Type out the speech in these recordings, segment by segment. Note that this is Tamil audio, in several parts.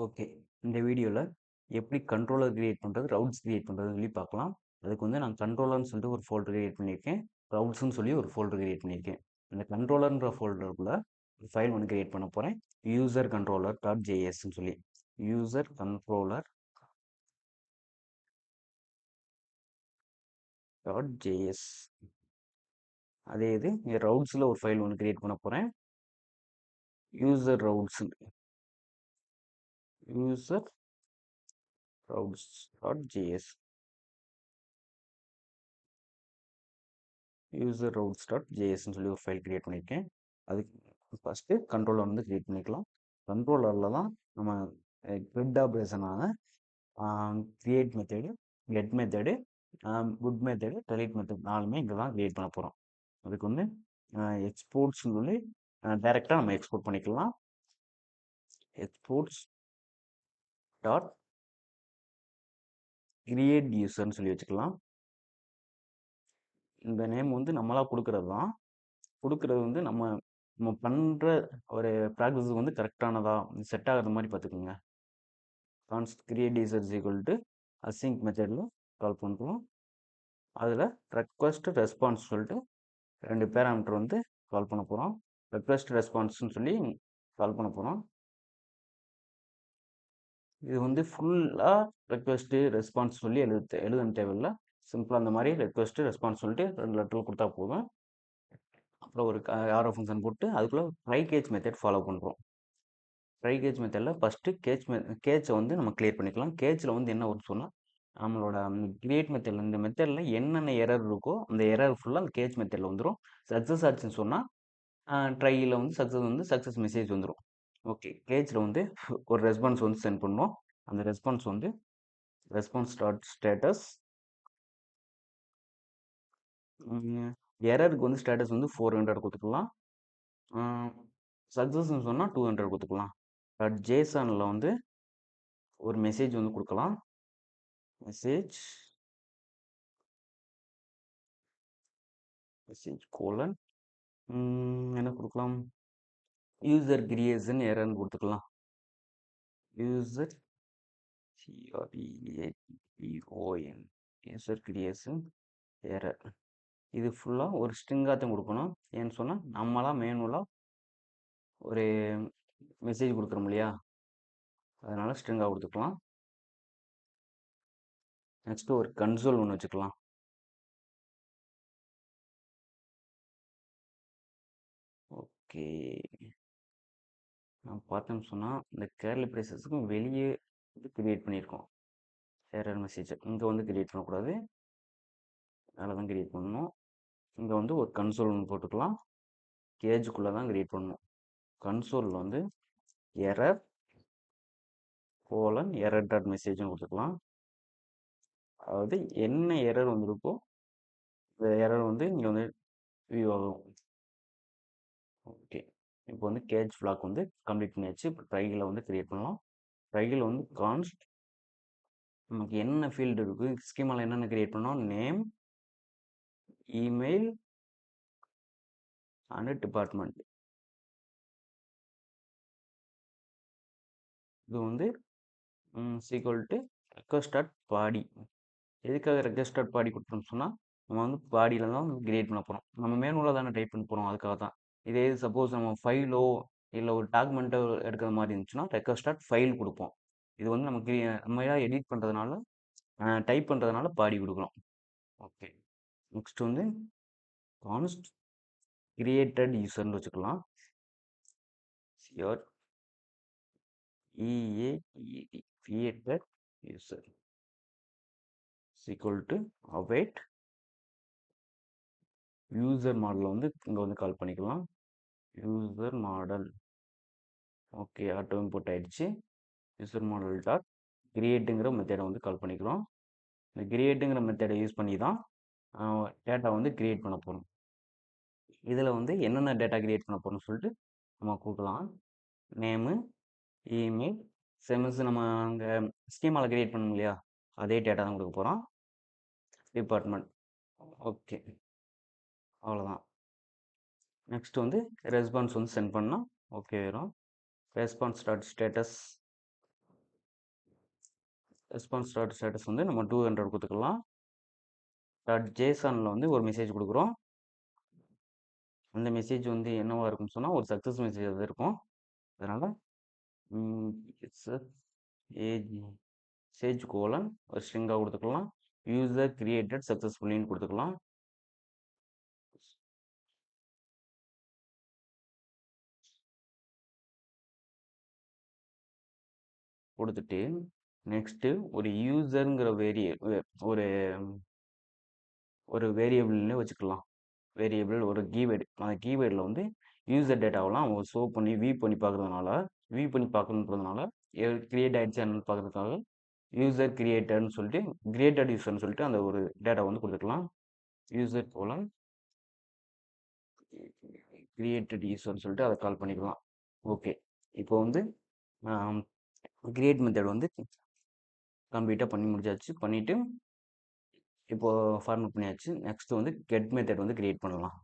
ஓகே. இந்த வீடியோல எப்படி கண்ட்ரோலர் கிரியேட் பண்றது, ரவுட்ஸ் கிரியேட் பண்றதுன்னு சொல்லி பார்க்கலாம். அதுக்கு வந்து நான் கண்ட்ரோலர்ன்னு சொல்லிட்டு ஒரு ஃபோல்டர் கிரியேட் பண்ணியிருக்கேன். ரவுட்ஸ்ன்னு சொல்லி ஒரு ஃபோல்டர் கிரியேட் பண்ணியிருக்கேன். இந்த கண்ட்ரோலர்ன்ற ஃபோல்டருக்குள்ள ஒரு ஃபைல் ஒன்று கிரியேட் பண்ண போறேன். யூசர் கண்ட்ரோலர் டாட் ஜேஎஸ்ன்னு சொல்லி யூசர் கண்ட்ரோலர் டாட் ஜேஎஸ். அதே இது இங்கே ரவுட்ஸில் ஒரு ஃபைல் ஒன்று கிரியேட் பண்ண போறேன். User routes user routes dot JS user routes dot ஜேஎஸ்ன்னு சொல்லி ஒரு ஃபைல் கிரியேட் பண்ணியிருக்கேன். அதுக்கு ஃபஸ்ட்டு கண்ட்ரோலர் வந்து கிரியேட் பண்ணிக்கலாம். கண்ட்ரோலரில் தான் நம்ம கிரிட் ஆப்ரேஷனான create method, get method, put method, delete method நாலுமே இங்கே தான் கிரியேட் பண்ண போகிறோம். அதுக்கு வந்து எக்ஸ்போர்ட்ஸ்னு சொல்லி டைரெக்டாக நம்ம எக்ஸ்போர்ட் பண்ணிக்கலாம். எக்ஸ்போர்ட்ஸ் டாட் கிரியேட் யூசர்னு சொல்லி வச்சுக்கலாம். இந்த நேம் வந்து நம்மளாக கொடுக்கறது தான். கொடுக்கறது வந்து நம்ம நம்ம பண்ணுற ஒரு ப்ராக்டிஸ் வந்து கரெக்டானதா செட் ஆகிற மாதிரி பார்த்துக்கோங்க. Const create user equal to async மெத்தடில் கால் பண்ணுறோம். அதில் ரெக்வஸ்ட் ரெஸ்பான்ஸ் சொல்லிட்டு 2 பேராமீட்டர் வந்து கால் பண்ண போகிறோம். ரெக்வஸ்ட் ரெஸ்பான்ஸ்னு சொல்லி கால் பண்ண போகிறோம். இது வந்து ஃபுல்லாக ரெக்வஸ்ட்டு ரெஸ்பான்ஸ் சொல்லி எழுதணும் தேவையில்லை. சிம்பிளாக அந்த மாதிரி ரெக்வஸ்ட்டு ரெஸ்பான்ஸ் சொல்லிட்டு 2 லெட்டர் கொடுத்தா போதும். அப்புறம் ஒரு ஆரோ ஃபங்க்ஷன் போட்டு அதுக்குள்ளே ட்ரை கேச் மெத்தட் ஃபாலோ பண்ணுறோம். ட்ரை கேச் மெத்தடில் ஃபஸ்ட்டு கேச்சை வந்து நம்ம கிளியர் பண்ணிக்கலாம். கேச்சில் வந்து என்ன வரும்னு சொன்னால் நம்மளோட கிரியேட் மெத்தடில் இந்த மெத்தடில் என்னென்ன எரர் இருக்கோ அந்த எரர் ஃபுல்லாக அந்த கேச் மெத்தடில் வந்துடும். சக்ஸஸ் ஆச்சுன்னு சொன்னால் ட்ரையில் வந்து சக்ஸஸ் மெசேஜ் வந்துடும். ஓகே, கேச்சில் வந்து ஒரு ரெஸ்பான்ஸ் வந்து சென்ட் பண்ணோம். அந்த ரெஸ்பான்ஸ் வந்து ரெஸ்பான்ஸ் டாட் ஸ்டேட்டஸ், எரருக்கு வந்து ஸ்டேட்டஸ் வந்து 400 கொடுத்துக்கலாம். சக்ஸஸ்ன்னு சொன்னால் 200 கொடுத்துக்கலாம். டாட் ஜேசனில் வந்து ஒரு மெசேஜ் வந்து கொடுக்கலாம். மெசேஜ் கோலன் என்ன கொடுக்கலாம், யூசர் கிரியேஷன் எரர்னு கொடுத்துக்கலாம். User CREATION user creation error. இது ஃபுல்லாக ஒரு ஸ்ட்ரிங்காக தான் கொடுக்கணும். ஏன்னு சொன்னால் நம்மளாம் மேனுவலாக ஒரு மெசேஜ் கொடுக்குறோம் இல்லையா, அதனால் ஸ்ட்ரிங்காக கொடுத்துக்கலாம். நெக்ஸ்ட்டு ஒரு கன்சோல் ஒன்று வச்சுக்கலாம். ஓகே, நான் பார்த்தேன்னு சொன்னால் இந்த கேர்லி ப்ரேசஸுக்கும் வெளியே வந்து கிரியேட் பண்ணியிருக்கோம். எரர் மெசேஜை இங்கே வந்து கிரியேட் பண்ணக்கூடாது, அதில் தான் கிரியேட் பண்ணணும். இங்கே வந்து ஒரு கன்சோல் ஒன்று போட்டுக்கலாம். கேஜுக்குள்ளே தான் கிரியேட் பண்ணணும். கன்சோலில் வந்து எரர் கோலன் எரர் டாட் மெசேஜ்னு கொடுத்துக்கலாம். அதாவது என்ன எரர் வந்திருக்கோ இந்த எரர் வந்து இங்கே வந்து வியூ ஆகும். ஓகே, இப்போ வந்து கேஜ் ஃப்ளாக் வந்து கம்ப்ளீட் பண்ணியாச்சு. இப்போ ட்ரைகில் வந்து கிரியேட் பண்ணலாம். ட்ரைகில் வந்து கான்ஸ்ட் நமக்கு என்ன ஃபீல்டு இருக்குது, ஸ்கீமாவில் என்னென்ன கிரியேட் பண்ணோம், நேம், இமெயில் அண்ட் டிபார்ட்மெண்ட். இது வந்து சீக்வல் டு ரெக்வஸ்ட் டாட் பாடி. எதுக்காக ரெக்வஸ்ட் டாட் பாடி கொடுத்தோம்னு சொன்னால் நம்ம வந்து பாடியில் தான் வந்து கிரியேட் பண்ண போகிறோம். நம்ம மேனுவலாக தானே டைப் பண்ண போகிறோம், அதுக்காக தான். இதே சப்போஸ் நம்ம ஃபைலோ இல்லை ஒரு டாக்குமெண்ட்டோ எடுக்கிற மாதிரி இருந்துச்சுன்னா ரெக்வஸ்ட் டாட் ஃபைல் கொடுப்போம். இது வந்து நமக்கு நம்ம எடிட் பண்ணுறதுனால டைப் பண்ணுறதுனால பாடி கொடுக்குறோம். ஓகே, நெக்ஸ்ட் வந்து கான்ஸ்ட் கிரியேட்டட் யூசர்னு வச்சுக்கலாம். CREATED created user is equal to await user மாடலை வந்து இங்கே வந்து கால் பண்ணிக்கலாம். User model. Okay, auto import ஆயிடுச்சு. யூசர் மாடல் டாட் கிரியேட்டுங்கிற மெத்தடை வந்து கால் பண்ணிக்கிறோம். இந்த கிரியேட்டுங்கிற மெத்தடை யூஸ் பண்ணி தான் டேட்டா வந்து கிரியேட் பண்ண போகிறோம். இதில் வந்து என்னென்ன டேட்டா கிரியேட் பண்ண போகிறோம்னு சொல்லிட்டு நம்ம கொடுக்கலாம். நேமு, இமெயில், செமஸ் நம்ம அங்கே ஸ்கீமாவில் கிரியேட் பண்ணணும் இல்லையா, அதே டேட்டா தான் கொடுக்க போகிறோம். டிபார்ட்மெண்ட். ஓகே, அவ்வளோதான். நெக்ஸ்ட் வந்து ரெஸ்பான்ஸ் வந்து சென்ட் பண்ணால் ஓகே வரும். Response dot status response dot status வந்து நம்ம 200 கொடுத்துக்கலாம். டாட் ஜேசனில் வந்து ஒரு மெசேஜ் கொடுக்குறோம். அந்த மெசேஜ் வந்து என்னவா இருக்கும்னு சொன்னால் ஒரு சக்ஸஸ் மெசேஜ் அது இருக்கும். அதனால் இட்ஸ் ஏஜ் சேஜ் கோலன் ஒரு ஸ்ட்ரிங்காக கொடுத்துக்கலாம். யூசர் கிரியேட்டட் சக்ஸஸ்ஃபுல்லின்னு கொடுத்துக்கலாம். கொடுத்துட்டு நெக்ஸ்ட்டு ஒரு யூசருங்கிற ஒரு ஒரு வேரியபிள்னே வச்சுக்கலாம். வேரியபிள் ஒரு கீவேர்டு, அந்த கீவேர்டில் வந்து யூசர் டேட்டாவெல்லாம் அவங்க ஷோ பண்ணி வியூ பண்ணி பார்க்கணுன்றதுனால கிரியேட் ஆகிடுச்சு என்னன்னு பார்க்கறதுக்காக யூசர் கிரியேட்டட்னு சொல்லிட்டு கிரியேட்டட் யூசர்னு சொல்லிட்டு அந்த ஒரு டேட்டா வந்து கொடுத்துக்கலாம். யூசர் கோலன் கிரியேட்டட் யூசர்னு சொல்லிட்டு அதை கால் பண்ணிக்கலாம். ஓகே, இப்போ வந்து கிரியேட் மெத்தட் வந்து கம்ப்ளீட்டாக பண்ணி முடிச்சாச்சு. பண்ணிவிட்டு இப்போது ஃபார்மேட் பண்ணியாச்சு. நெக்ஸ்ட் வந்து கெட் மெத்தட் வந்து கிரியேட் பண்ணலாம்.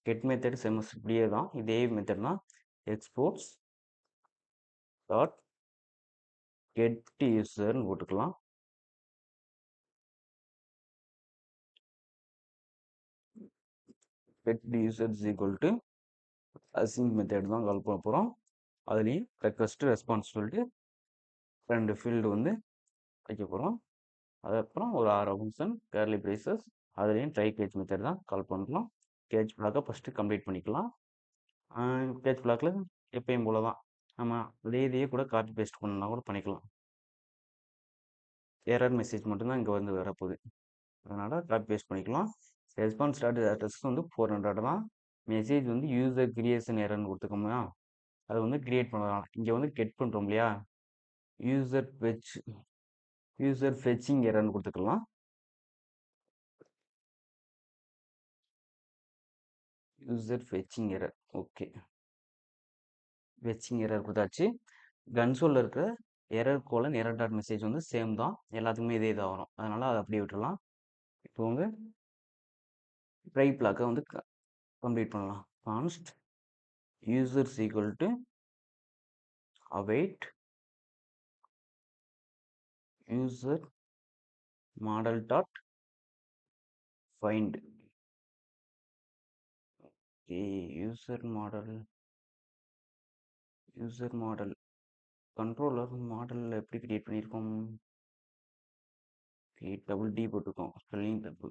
கெட் மெத்தட் செமஸ் இப்படியே தான், இதே மெத்தட் தான். எக்ஸ்போர்ட்ஸ் டாட் கெட் யூசர்னு போட்டுக்கலாம். Get user is equal to assign method தான் கால் பண்ண போகிறோம். அதுலேயும் ரெக்வஸ்ட் ரெஸ்பான்ஸ் சொல்லிட்டு 2 ஃபீல்டு வந்து வைக்க போகிறோம். அதுக்கப்புறம் ஒரு ஆரோ ஃபங்க்ஷன் கேர்லி பிரேசஸ், அதுலேயும் ட்ரை கேஜ் மெத்தட் தான் கால் பண்ணுறோம். கேஜ் பிளாக்கை ஃபஸ்ட்டு கம்ப்ளீட் பண்ணிக்கலாம். கேஜ் பிளாக்கில் எப்பயும் போல தான் நம்ம இதையே கூட காப்பி பேஸ்ட் பண்ணலாம் கூட பண்ணிக்கலாம். எரர் மெசேஜ் மட்டும்தான் இங்கே வந்து வரப்போகுது, அதனால் காப்பி பேஸ்ட் பண்ணிக்கலாம். ரெஸ்பான்ஸ் ஸ்டாட்டஸ் வந்து 400 தான். மெசேஜ் வந்து யூசர் கிரியேஷன் எரர்னு கொடுத்துக்கோமா, அது வந்து கிரியேட் பண்ணலாம். இங்கே வந்து கெட் பண்ணுறோம் இல்லையா, யூசர் ஃபெச்சிங் எரர்னு கொடுத்துக்கலாம். User fetching error, okay, fetching error கொடுத்தாச்சு. கன்சோலில் இருக்கிற error colon error dot message வந்து சேம் தான், எல்லாத்துக்குமே இதே இதாக வரும், அதனால் அதை அப்படியே விட்டுடலாம். இப்போ வந்து ட்ரை பிளாக்கை வந்து கம்ப்ளீட் பண்ணலாம். Const user equal to await user model dot find. user model controller model எப்படி கிரியேட் பண்ணியிருக்கோம், டபுள் டி போட்டிருக்கோம், ஸ்பெல்லிங் தப்பு.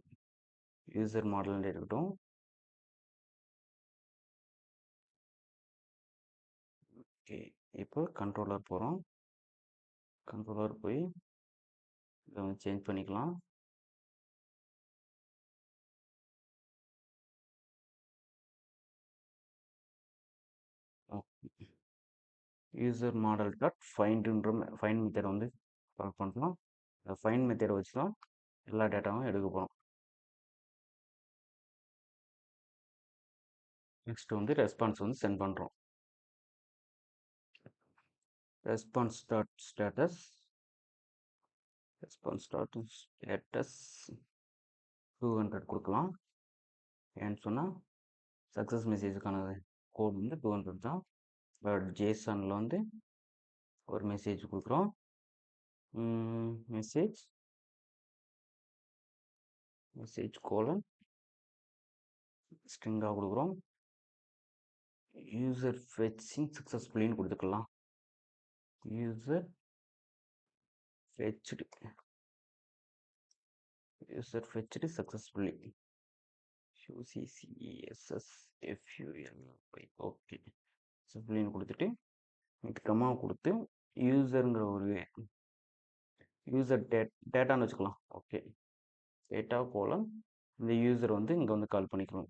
யூசர் மாடல் இருக்கட்டும். ஓகே, இப்போ கண்ட்ரோலர் போகிறோம். கண்ட்ரோலர் போய் இதை வந்து சேஞ்ச் பண்ணிக்கலாம். யூசர் மாடல் டாட் ஃபைண்டுன்ற ஃபைண்ட் மெத்தட் வந்து கால் பண்ணுறோம். ஃபைண்ட் மெத்தடை வச்சு தான் எல்லா டேட்டாவும் எடுக்க போகிறோம். நெக்ஸ்ட் வந்து ரெஸ்பான்ஸ் வந்து சென்ட் பண்ணுறோம். ரெஸ்பான்ஸ் டாட் ஸ்டேட்டஸ் 200 கொடுக்கலாம். ஏன்னு சொன்னால் சக்ஸஸ் மெசேஜுக்கான கோட் வந்து 200 தான். பட் ஜேசனில் வந்து ஒரு மெசேஜ் கொடுக்குறோம். மெசேஜ் கோலன் ஸ்ட்ரிங்காக கொடுக்குறோம். யூசர் ஃபெச்சிங் சக்ஸஸ்ஃபுல்லின்னு கொடுத்துக்கலாம். User fetched successfully, UCCESSFULY, okay, சக்ஸஸ்ஃபுல்லின்னு கொடுத்துட்டு கம்மா கொடுத்து யூசருங்கிற ஒரு யூசர் டேட்டான்னு வச்சுக்கலாம். ஓகே, டேட்டா கோலன் இந்த யூசர் வந்து இங்கே வந்து கால் பண்ணிக்கலாம்.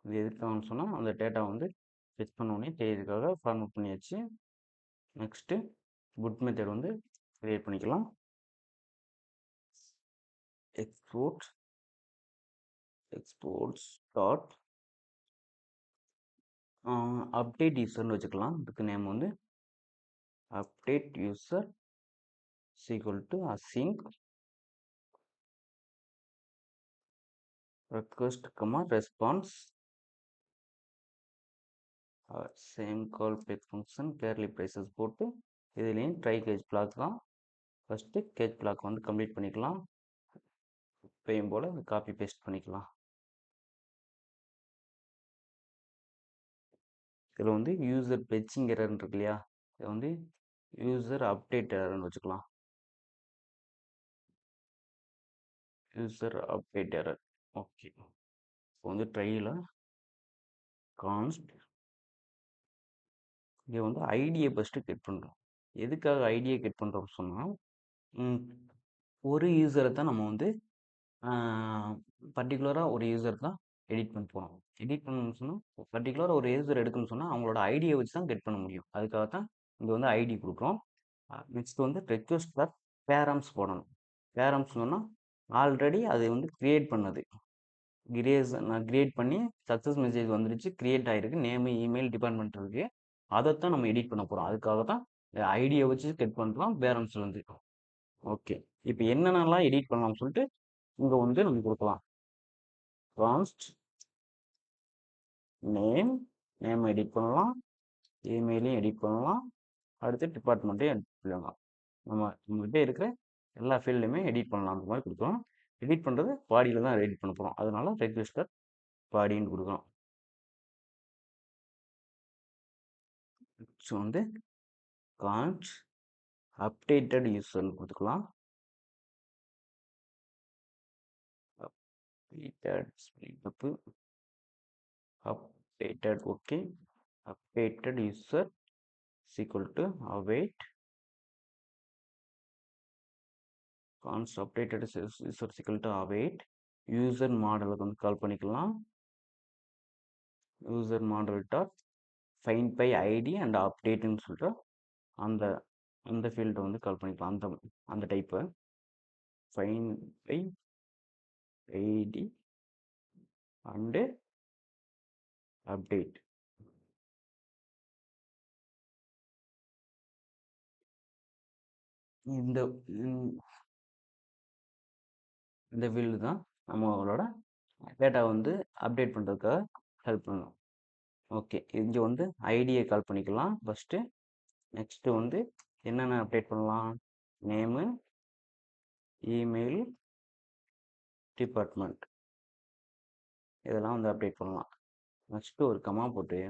இது எதுக்காகன்னு சொன்னால் அந்த டேட்டா வந்து ஃபெச் பண்ணோடனே தேதிக்காக ஃபார்மேட் பண்ணியாச்சு. நெக்ஸ்ட்டு புட் மெத்தட் வந்து கிரியேட் பண்ணிக்கலாம். எக்ஸ்போர்ட்ஸ் டாட் அப்டேட் யூசர்னு வச்சுக்கலாம். இதுக்கு நேம் வந்து update user equal to async request response same callback function curly braces போட்டு இதுலேயும் ட்ரை கேஜ் பிளாக் தான் ஃபஸ்ட்டு கேஜ் பிளாக் வந்து கம்ப்ளீட் பண்ணிக்கலாம். எப்பயும் போல் காப்பி பேஸ்ட் பண்ணிக்கலாம். இதில் வந்து யூசர் பெச்சிங் எரர்னு இருக்கு இல்லையா, இதை வந்து யூசர் அப்டேட் எரர்னு வச்சுக்கலாம். User update error. ஓகே, இப்போ வந்து ட்ரையில் கான்ஸ்ட் இங்கே வந்து ஐடியை ஃபஸ்ட்டு கெட் பண்ணுறோம். எதுக்காக ஐடியை கெட் பண்ணுறோம்னு சொன்னால், ஒரு யூசரை தான் நம்ம வந்து பர்டிகுலராக ஒரு யூசர் தான் எடிட் பண்ண போகிறோம். எடிட் பண்ணணும்னு சொன்னால் பர்டிகுலராக ஒரு யூசர் எடுக்கணும்னு சொன்னால் அவங்களோட ஐடியை வச்சு தான் கெட் பண்ண முடியும். அதுக்காக தான் இங்கே வந்து ஐடி கொடுக்குறோம். நெக்ஸ்ட் வந்து ரெக்வெஸ்ட் ஃபார் பேரம்ஸ் போடணும். பேரம்ஸ் சொன்னால் ஆல்ரெடி அது வந்து கிரியேட் பண்ணது. நான் கிரியேட் பண்ணி சக்ஸஸ் மெசேஜ் வந்துருச்சு, கிரியேட் ஆகிருக்கு, நேமு இமெயில் டிபார்ட்மெண்ட் இருக்குது. அதைத்தான் நம்ம எடிட் பண்ண போகிறோம். அதுக்காக தான் ஐடியை வச்சு கெட் பண்ணுறோம் பேரம்ஸில் வந்து. ஓகே, இப்போ என்னென்னலாம் எடிட் பண்ணலாம்னு சொல்லிட்டு இங்கே வந்து நம்ம கொடுக்கலாம். கான்ஸ்ட் நேம் எடிட் பண்ணலாம், இமெயிலையும் எடிட் பண்ணலாம், அடுத்து டிபார்ட்மெண்ட்டையும் எடிட் பண்ணலாம். நம்மகிட்ட இருக்கிற எல்லா ஃபீல்டுமே எடிட் பண்ணலாம். அந்த மாதிரி கொடுக்குறோம். எடிட் பண்ணுறது பாடியில் தான் எடிட் பண்ண போகிறோம். அதனால ரெக்வெஸ்டர் பாடின்னு கொடுக்குறோம். ஸோ வந்து கான்ஸ்ட் அப்டேட்டட் யூசர்னு கொடுத்துக்கலாம். updated okay, updated user is equal to await const updated user is equal to await user model வந்து கால் பண்ணிக்கலாம். user model dot find by id and update ன்னு சொல்லிட்டு அந்த ஃபீல்டை வந்து கால் பண்ணிக்கலாம். அந்த டைப்பை find by id and update. இந்த ஃபீல்டு தான் நம்மளோட டேட்டா வந்து அப்டேட் பண்ணுறதுக்காக ஹெல்ப் பண்ணும். ஓகே, இங்கே வந்து ஐடியை கால் பண்ணிக்கலாம் ஃபஸ்ட்டு. நெக்ஸ்ட்டு வந்து என்னென்ன அப்டேட் பண்ணலாம், நேமு, இமெயில், டிபார்ட்மெண்ட், இதெல்லாம் வந்து அப்டேட் பண்ணலாம். நெக்ஸ்ட்டு ஒரு கமா போட்டு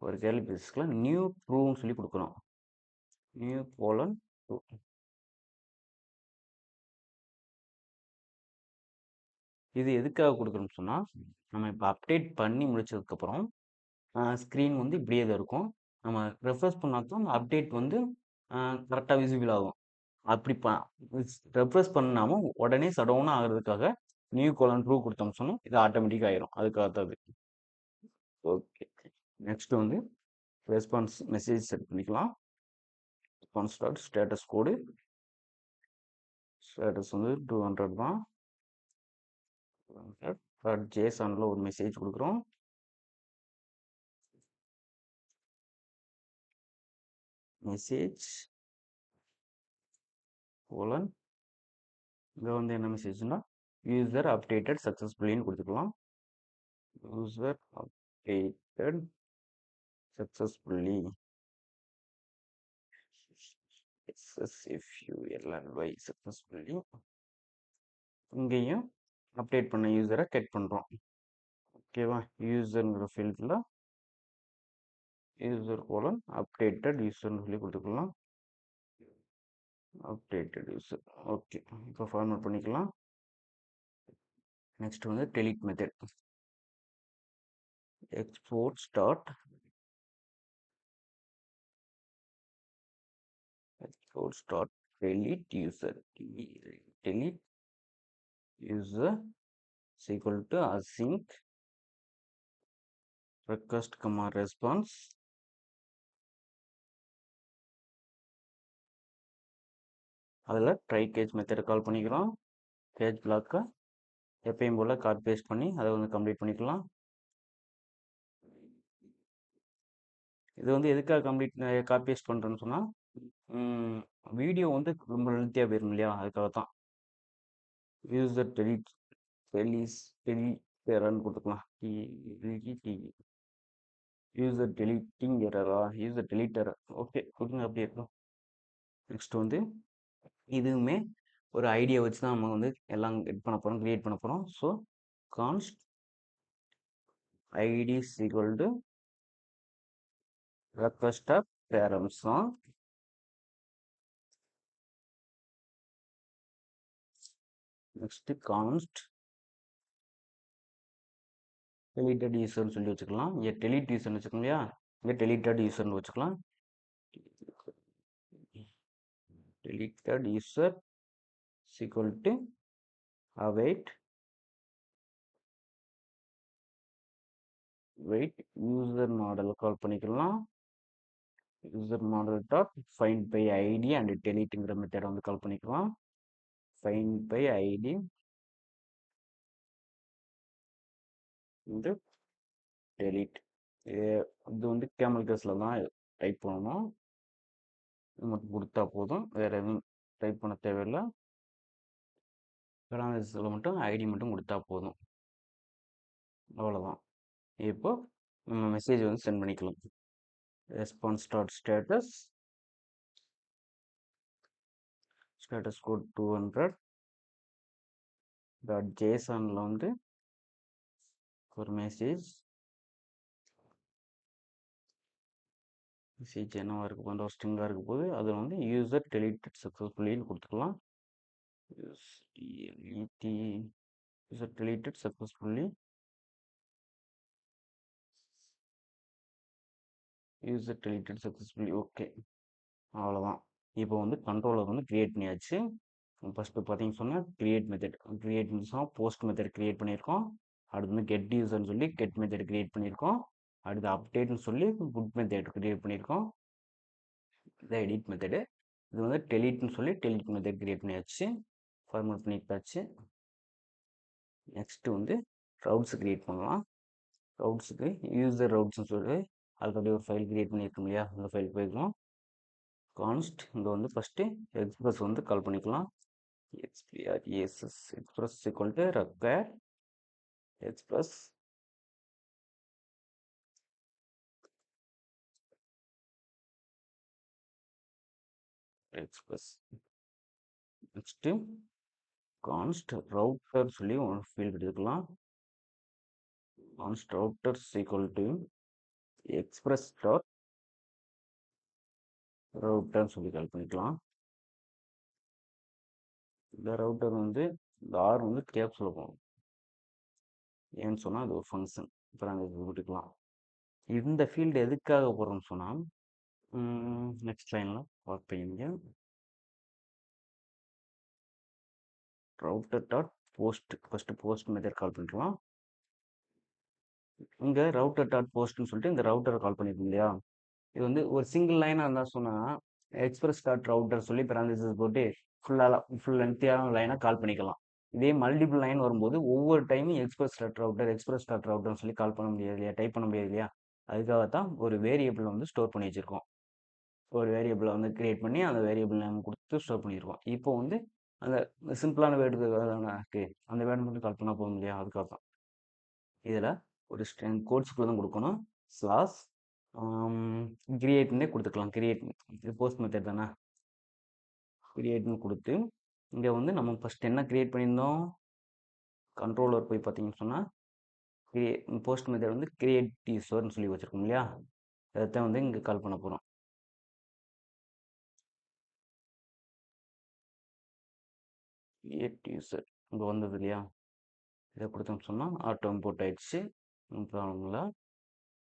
ஒரு கேள்வி பேசிக்கலாம். நியூ ப்ரூவ்னு சொல்லி கொடுக்குறோம். New colon brew. இது எதுக்காக கொடுக்குறோம்னு சொன்னால், நம்ம இப்போ அப்டேட் பண்ணி முடிச்சதுக்கப்புறம் ஸ்க்ரீன் வந்து இப்படியே தான் இருக்கும். நம்ம ரெஃப்ரெஷ் பண்ணாதான் அப்டேட் வந்து கரெக்டாக விசிபிள் ஆகும். அப்படி ரெஃப்ரெஷ் பண்ணாமல் உடனே சடவுன் ஆகிறதுக்காக நியூ கோலன் ட்ரூ கொடுத்தோம் சொன்னோம், இது ஆட்டோமேட்டிக்காக ஆயிரும். அதுக்காக தான் அது. ஓகே, நெக்ஸ்ட் வந்து ரெஸ்பான்ஸ் மெசேஜ் செட் பண்ணிக்கலாம். ரெஸ்பான்ஸ் டாட் ஸ்டேட்டஸ் கோடு, ஸ்டேட்டஸ் வந்து 200 தான். ஜேசனில் ஒரு மெசேஜ் கொடுக்குறோம். மெசேஜ் கோலன் இங்கே வந்து என்ன மெசேஜ்னா யூசர் அப்டேட்டட் சக்ஸஸ்ஃபுல்லின்னு கொடுத்துக்கலாம். User updated successfully SSFULLY successfully. இங்கேயும் அப்டேட் பண்ண யூசரை கெட் பண்ணுறோம். ஓகேவா, யூசருங்கிற ஃபீல்டில் யூசர் கோலன் அப்டேட்டட் யூசர்னு சொல்லி கொடுத்துக்கலாம். Updated user. ஓகே, இப்போ ஃபார்மேட் பண்ணிக்கலாம். நெக்ஸ்ட் வந்து delete method. Export start delete user. Delete user is equal to async request comma response. அதில் ட்ரை கேஜ் மெத்தடை கால் பண்ணிக்கிறோம். கேஜ் பிளாக்கை எப்பயும் போல் காப்பி பேஸ்ட் பண்ணி அதை வந்து கம்ப்ளீட் பண்ணிக்கலாம். இது வந்து எதுக்காக காப்பி பேஸ்ட் பண்ணுறேன்னு சொன்னால், வீடியோ வந்து ரொம்ப லென்த்தியாக போயிடும் இல்லையா, அதுக்காக தான். யூசர் டெலிட்டர்னு கொடுத்துக்கலாம். யூசர் டெலிட்டிங் எரரா, யூசர் டெலிட்டர். ஓகே, கொடுங்க, அப்படியே இருக்கும். நெக்ஸ்ட் வந்து இதுவுமே ஒரு ஐடியா வச்சு தான் நம்ம வந்து எல்லாம் எட் பண்ண போகிறோம், கிரியேட் பண்ண போகிறோம். So const ID is equal to request of parents தான். நெக்ஸ்ட் கான்ஸ்ட் டெலிட்டட் யூசர்னு சொல்லி வச்சுக்கலாம். இங்கே டெலிட் யூசர்னு வச்சுக்கோங்க இல்லையா, இங்கே டெலிட்டட் யூசர்னு வச்சுக்கலாம். Deleted user equal to await user model call பண்ணிக்கலாம். User model dot find by ID and டெலிட்டுங்கிற மெத்தட் வந்து கால் பண்ணிக்கலாம். ஃபைண்ட் பை ஐடி வந்து டெலிட். இது வந்து கேமல் கேஸில் தான் டைப் பண்ணணும். இது மட்டும் கொடுத்தா போதும், வேறு எதுவும் டைப் பண்ண தேவையில்லை. பேராமீட்டர்ஸில் மட்டும் ஐடி மட்டும் கொடுத்தா போதும், அவ்வளோதான். இப்போ நம்ம மெசேஜ் வந்து சென்ட் பண்ணிக்கலாம். Response dot status code 200 dot ஜேசனில் வந்து ஒரு மெசேஜ் என்னவா இருக்க போது, ஒரு ஸ்ட்ரிங்காக இருக்க போது அதில் வந்து யூசர் டெலிட்டட் சக்ஸஸ்ஃபுல்லின்னு கொடுத்துக்கலாம். User deleted successfully, user deleted successfully. Okay, அவ்வளோதான். இப்போ வந்து கண்ட்ரோலர் வந்து கிரியேட் பண்ணியாச்சு. ஃபஸ்ட்டு பார்த்தீங்கன்னு சொன்னால் create method post method create பண்ணியிருக்கோம். அடுத்து வந்து கெட் யூசர்னு சொல்லி கெட் மெத்தட் கிரியேட் பண்ணியிருக்கோம். அடுத்து அப்டேட்னு சொல்லி குட் மெத்தட் கிரியேட் பண்ணியிருக்கோம். இது எடிட் மெத்தடு. இது வந்து டெலிட்னு சொல்லி டெலிட் மெத்தட் கிரியேட் பண்ணியாச்சு, ஃபார்மேட் பண்ணிட்டாச்சு. நெக்ஸ்ட்டு வந்து ரவுட்ஸ் கிரியேட் பண்ணலாம். ரவுட்ஸுக்கு யூசர் ரவுட்ஸ்னு சொல்லி ஆல்ரெடி ஒரு ஃபைல் கிரியேட் பண்ணியிருக்கோம் இல்லையா, அந்த ஃபைல் போய்க்கலாம். கான்ஸ்ட் இங்கே வந்து ஃபஸ்ட்டு எக்ஸ்பிரஸ் வந்து கால் பண்ணிக்கலாம். Express equal to require express next const router சொல்லி ஒரு ஃபீல்டு எடுத்துக்கலாம். Const router equal to express dot ரவுட்டர்னு சொல்லி கால் பண்ணிக்கலாம். இந்த ரவுட்டர் வந்து இந்த ஆர் வந்து கேப்ஸில் போகும், ஏன்னு சொன்னால் அது ஒரு ஃபங்க்ஷன். இப்போ நாங்கள் இது விட்டுக்கலாம். இந்த ஃபீல்டு எதுக்காக போடுறோம்னு சொன்னால் நெக்ஸ்ட் லைனில் பார்ப்பீங்க. Router dot post, first post method கால் பண்ணிக்கலாம். இங்கே ரவுட்டர் டாட் போஸ்ட்னு சொல்லிட்டு இந்த ரவுட்டரை கால் பண்ணியிருக்கோம் இல்லையா, இது வந்து ஒரு சிங்கிள் லைனாக இருந்தால் சொன்னால் எக்ஸ்பிரஸ் டாட் ரவுட்டர் சொல்லி பேரான்தீசிஸ் போட்டு ஃபுல் லென்த்தியான லைனாக கால் பண்ணிக்கலாம். இதே மல்டிபிள் லைன் வரும்போது ஒவ்வொரு டைமும் எக்ஸ்பிரஸ் டாட் ரவுட்டர்னு சொல்லி கால் பண்ண முடியாது இல்லையா, டைப் பண்ண முடியாது இல்லையா. அதுக்காகத்தான் ஒரு வேரியபிள் வந்து ஸ்டோர் பண்ணி வச்சுருக்கோம். ஒரு வேரியபிளை வந்து கிரியேட் பண்ணி அந்த வேரியபிள் நேம் கொடுத்து ஸ்டோர் பண்ணியிருக்கோம். இப்போ வந்து அந்த சிம்பிளான வேர்டு இருக்குது, அந்த வேர்டு மட்டும் கால் பண்ணால் போகும் இல்லையா, அதுக்காக தான். இதில் ஒரு கோட்ஸுக்குள்ளே தான் கொடுக்கணும். ஸ்லாஸ் கிரியேட்னே கொடுத்துக்கலாம். கிரியேட், இது போஸ்ட் மெத்தட் தானே, கிரியேட்னு கொடுத்து இங்கே வந்து நம்ம ஃபஸ்ட் என்ன கிரியேட் பண்ணியிருந்தோம், கண்ட்ரோலர் போய் பார்த்தீங்கன்னு சொன்னால் போஸ்ட் மெத்தட் வந்து கிரியேட் யூசர்னு சொல்லி வச்சுருக்கோம் இல்லையா, அதைத்தான் வந்து இங்கே கால் பண்ண போகிறோம். கிரியேட் யூசர் இங்கே வந்தது இல்லையா, இதை கொடுத்தோம்னு சொன்னால் ஆட்டோ இம்போர்ட் ஆயிடுச்சு, ப்ராப்ளம் இல்லை.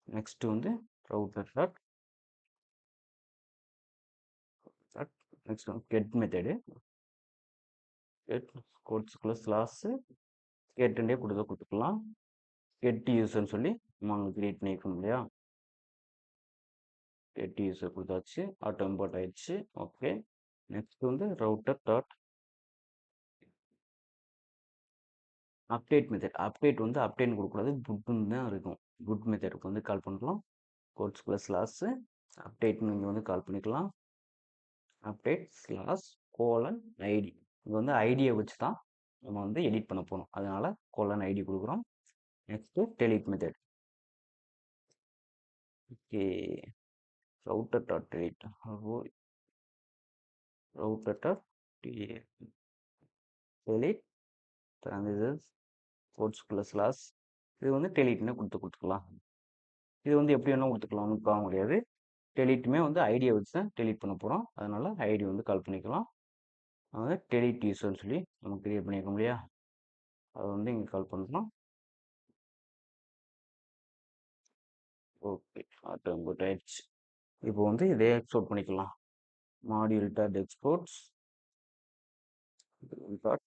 நெக்ஸ்ட்டு வந்து ரவுட்டர் டாட் நெக்ஸ்ட் வந்து கெட் மெத்தடு, கெட் கோட்ஸுக்குள்ளே ஸ்லாஸு கெட்டுண்டே கொடுத்துக்கலாம். கெட் யூசர்னு சொல்லி நம்ம அங்கே கிரியேட் பண்ணியிருக்கோம் இல்லையா, கெட் யூசர் கொடுத்தாச்சு, ஆட்டோ இம்போர்ட் ஆயிடுச்சு. ஓகே, நெக்ஸ்ட் வந்து router dot update method. Update வந்து அப்டேட்னு கொடுக்கக்கூடாது, குட்னு தான் இருக்கும். குட் மெத்தடுக்கு வந்து கால் பண்ணுறோம். கோட்ஸ் ப்ளஸ் ஸ்லாஸு அப்டேட்னு இங்கே வந்து கால் பண்ணிக்கலாம். அப்டேட் ஸ்லாஸ் கோலன் ஐடி, இது வந்து ஐடியை வச்சு தான் நம்ம வந்து எடிட் பண்ண போகிறோம், அதனால் கோலன் ஐடி கொடுக்குறோம். Next delete method. Okay, router dot delete, router dot delete parenthesis quotes slash இது வந்து டெலீட்னு கொடுத்துக்கலாம். இது வந்து எப்படி வேணால் கொடுத்துக்கலாம், ஒன்றும் ப்ராப்ளம் கிடையாது. டெலீட்டுமே வந்து ஐடியை வச்சு தான் டெலீட் பண்ண போகிறோம். அதனால் ஐடி வந்து கால் பண்ணிக்கலாம். அதாவது டெலீட் யூசர்னு சொல்லி நம்ம கிரியேட் பண்ணியிருக்க முடியா, அதை வந்து இங்கே கால் பண்ணுறோம். ஓகே, ஆட்டோ இம்போர்ட் ஆயிடுச்சு. இப்போ வந்து இதே எக்ஸ்போர்ட் பண்ணிக்கலாம். Module dot exports dot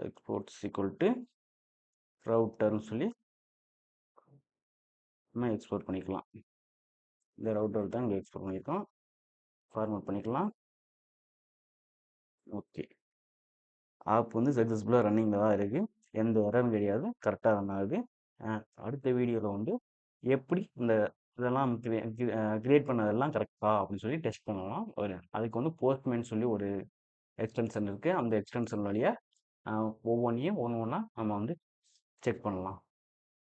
exports equal to ரவுட்டர்னு சொல்லி நம்ம எக்ஸ்போர்ட் பண்ணிக்கலாம். இந்த ரவுட்டர் தான் இங்கே எக்ஸ்போர்ட் பண்ணியிருக்கோம். ஃபார்மேட் பண்ணிக்கலாம். ஓகே, ஆப் வந்து சக்ஸஸ்ஃபுல்லாக ரன்னிங்கில் தான் இருக்குது. எந்த எரரும் கிடையாது, கரெக்டாக ரன் ஆகுது. அடுத்த வீடியோவில் வந்து எப்படி இந்த இதெல்லாம் கிரியேட் பண்ணதெல்லாம் கரெக்டா அப்படின்னு சொல்லி டெஸ்ட் பண்ணலாம். அதுக்கு வந்து போஸ்ட்மேன் சொல்லி ஒரு எக்ஸ்டென்ஷன் இருக்குது. அந்த எக்ஸ்டென்ஷன் வழியாக ஒவ்வொன்றையும் ஒன்று ஒன்றா நம்ம வந்து செக் பண்ணலாம்.